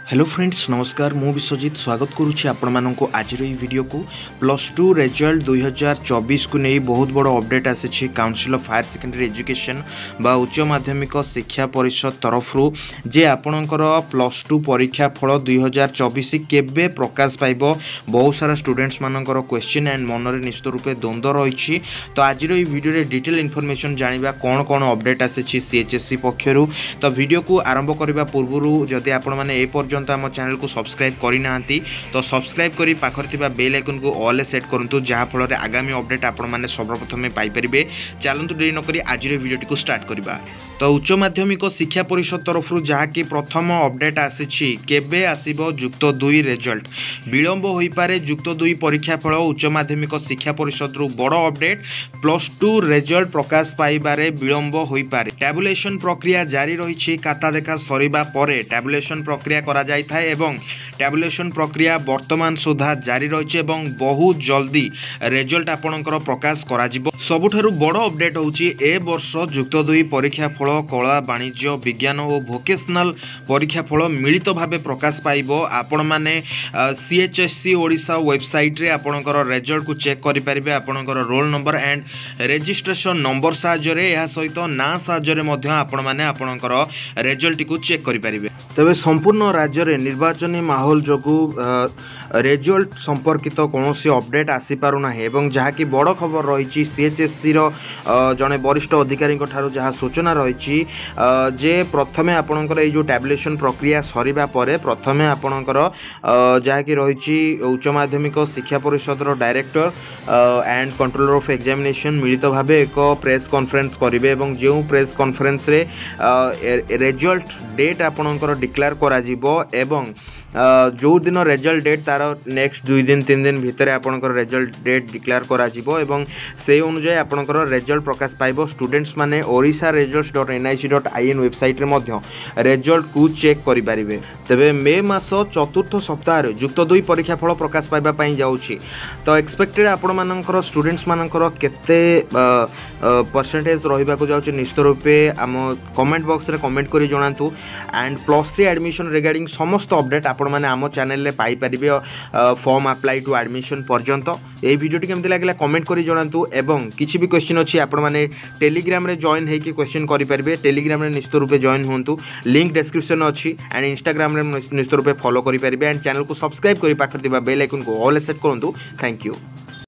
Hello friends नमस्कार मु विश्वजित स्वागत करुच्ची आपण मानक आज वीडियो को +2 रिजल्ट 2024 को नहीं बहुत बड़ अपडेट आसी council of higher secondary education बा उच्च माध्यमिक शिक्षा परिषद तरफ जे आपणकर +2 परीक्षा फल 2024 केबे प्रकाश पाइब बहुत सारा स्टूडेंट्स मानकर क्वेश्चन एंड मनरे निश्चित रूपे द्वंद्व रही। तो आज वीडियो डिटेल इनफॉरमेशन जानिबा कौन कौन अपडेट आसी सीएचएससी पक्षरु। तो वीडियो को आरंभ करने पूर्व जदि आपण माने ए पर्यंत आम चैनल को सब्सक्राइब करना तो सब्सक्राइब करी पाखर बेल आइकन को ऑल सेट करूँ जहाँफल आगामी अपडेट आपण मैंने सर्वप्रथम पाइपर। चलतु देरी नक आज वीडियो को स्टार्ट करवा। तो उच्च माध्यमिक शिक्षा परिषद तरफ जहाँकि प्रथम अपडेट आसी केबे आसीबो जुक्त 2 रिजल्ट विलंब हो पारे जुक्त 2 परीक्षा फल उच्च माध्यमिक शिक्षा परिषद रु बड़ अपडेट +2 रिजल्ट प्रकाश पाइबारे विलंब हो पारे। टैबुलेशन प्रक्रिया जारी रही खाता देखा सरीबा परे टैबुलेशन प्रक्रिया करा जाय थाए एवं टैबुलेशन प्रक्रिया वर्तमान सुधा जारी रही बहुत जल्दी रिजल्ट आपणकर प्रकाश करा जिवो। सबुठारु बड़ अपडेट होउची ए वर्ष जुक्त 2 परीक्षा फल कला वाणिज्य विज्ञान और भोकेशनल परीक्षा फल मिलित भावे प्रकाश पाइबो। आपण माने सीएचएससी ओडिशा वेबसाइट रे आपणकर रिजल्ट को चेक करि परिबे। आपणकर roll number and registration number साहाय्य या सहित ना साहाय्य मध्य आपण माने आपणकर रिजल्ट को चेक करि परिबे। तबे संपूर्ण राज्य रे निर्वाचनी माहौल जोगु रिजल्ट संपर्कित कौन अपडेट आसी पारुना एवं जहाँकि बड़ खबर रही सीएचएससी जड़े वरिष्ठ अधिकारी जहाँ सूचना रही जे प्रथमे आपणकर जो टैबुलेशन प्रक्रिया सरीबा परे प्रथमे आपणकर जहाँकि रही उच्च माध्यमिक शिक्षा परिषद director and controller of examination मिलित भाव एक प्रेस कॉन्फ्रेंस करेंगे एवं जो प्रेस कॉन्फ्रेंस रे रिजल्ट डेट आपणकर डिक्लेयर करा जिवो एवं जो दिन रिजल्ट डेट तार नेक्स्ट 2 दिन 3 दिन भितर आपणकर रिजल्ट डेट डिक्लेयर करा जिवो एवं से अनुसार आपणकर रिजल्ट प्रकाश पाइबो। स्टूडेंट्स माने orissa.nic.in वेबसाइट रे मध्य रिजल्ट को चेक करि परिबे। तबे मे मास चतुर्थ सप्ताह रे जुक्त 2 परीक्षा फल प्रकाश पाइबा पई जाउछि। तो एक्सपेक्टेड आपण मानकर स्टूडेंट्स मानकर केते परसेंटेज रहिबा को जाउछि निश्चित रूपे आम कमेंट बॉक्स रे कमेंट करि जणांतु। एंड +3 एडमिशन रिगार्डिंग समस्त अपडेट आपण माने आम चैनल रे पाई परिबे फॉर्म अप्लाई टू एडमिशन पर्यंत। ए वीडियो केमति लागला कमेंट करि जणांतु एवं किछि भी क्वेश्चन अछि आपण माने टेलीग्राम रे जॉइन हे कि क्वेश्चन करि परिबे। टेलीग्राम रे निश्चित रूपे जॉइन होंतु लिंक डिस्क्रिप्शन अछि एंड इंस्टाग्राम रे निश्चित रूपे फॉलो करि परिबे एंड चैनल को सब्सक्राइब करि पाखर दिबा बेल आइकन को ऑल सेट करंतु। Thank you.